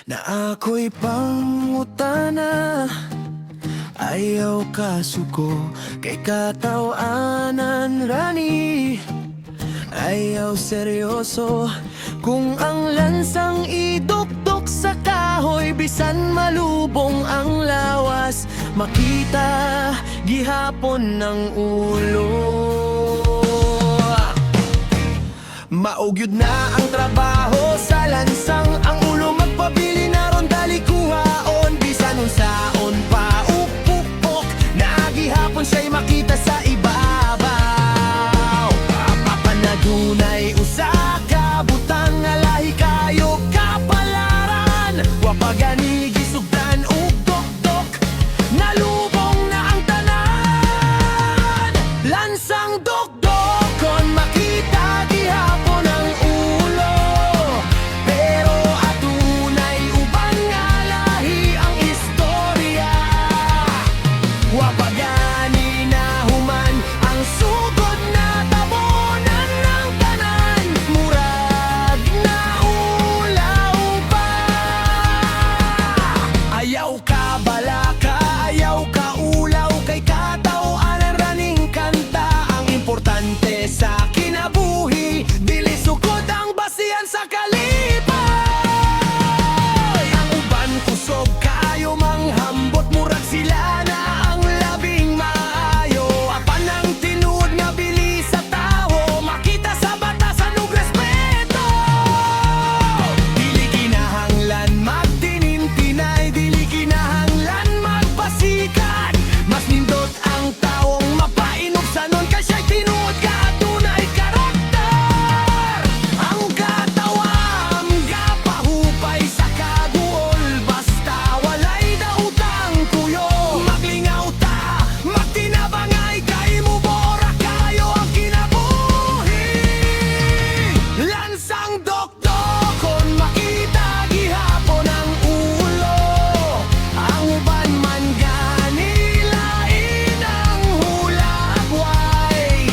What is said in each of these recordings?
Na ako'y pangutana, ayaw kasuko kay katawanan rani. Ayaw seryoso kung ang lansang idukdok sa kahoy, bisan malubong ang lawas, makita gihapon ng ulo. Maugyod na ang trabaho sa lansang, ang ulo magpabili na ron dalikuhaon, bisan unsaon pa upupok, nagihapon siya'y makita sa ibabaw. Papanadunay usa ka butang nga lahi kayo kapalaran, wapagani gisugdan ug dokdok, nalubong na ang tanan. Lansang dokdok kon makita gihapon ang ulo, pero adunay uban nga lahi ang istorya. Wapagani na human ang sugod na tabonan ng tanan, murag na ulaw pa. Ayaw ka balaka, ayaw ka ulaw kay katawanan raning kanta. Ang importante sa kinabuhi, dili sukod ang basihan sa kalipay. Ang uban kusog kayo manghambot, murag sila na ang labing maayo. Apan ang tinuod nga bilis sa tao, makita sa batasan ug respeto. Dili kinahanglan magtinintinay, dili kinahanglan magpasikat, mas nindot ang taong mapainubsanon kay siya'y tinuod ka at tunay karakter. Ang katawang gapahupay sa kaguol, basta walay dautang kuyo. Maglingaw ta, magtinabangay kay mubora kayo ang kinabuhi. Lansang dokdok kon makita gihapon ang ulo, ang uban man gani lain ang hulagway.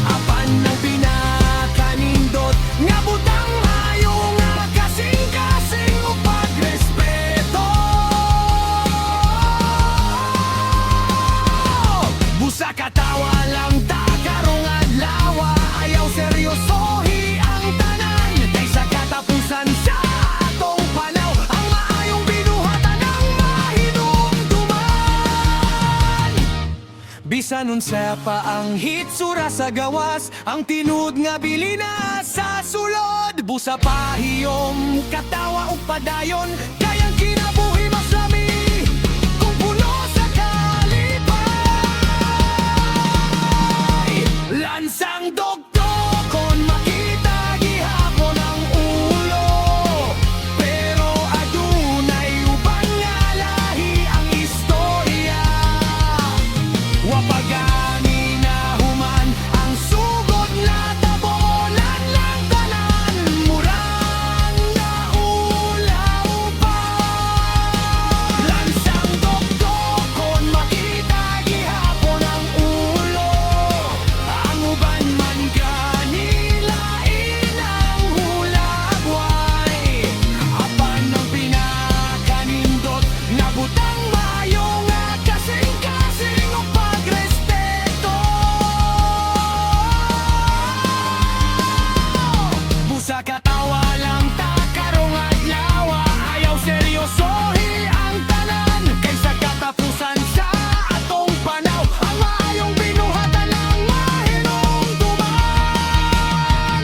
Apan ang pinakanindot nga butang mayo nga kasing-kasing ug pagrespeto. Busa katawa lang ta karong adlaw, ayaw seryosohi ang tanan, kaysa katapusan sa atong panaw, ang maayong binuhatan ng mahinumduman. Bisan unsa pa ang hitsura sa gawas, ang tinud nga bilina sa sulod. Busa pahiyom, katawa ug padayon, kayang kinabuhi mas lami kung puno sa kalipay. Lansang dokdok kon makita gihapon ang ulo, pero adunay uban nga lahi ang istorya. Wapagani na human ang sugod na tabonan ng tanan, murang na ulaw pa. Lansang dokdok kon makita gihapon ang ulo, ang uban man gani lain ang hulagway. Apan ang pinakanindot nga butang mayo nga kasing-kasing ug pagrespeto. Busa katawa lang ta karong adlaw, ayaw seryosohi ang tanan, kaysa katapusan sa atong panaw, ang maayong binuhatan ng mahinumduman.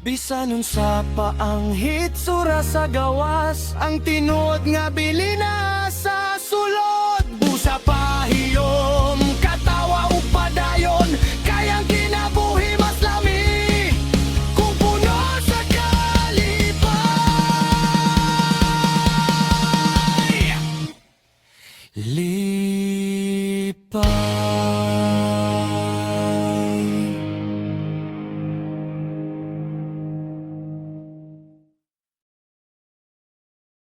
Bisan unsa pa ang hitsura sa gawas, ang tinuod nga bilina sa sulod. Busa pahiyom, katawa ug padayon, kayang kinabuhi mas lami kung puno sa kalipay. Lipay.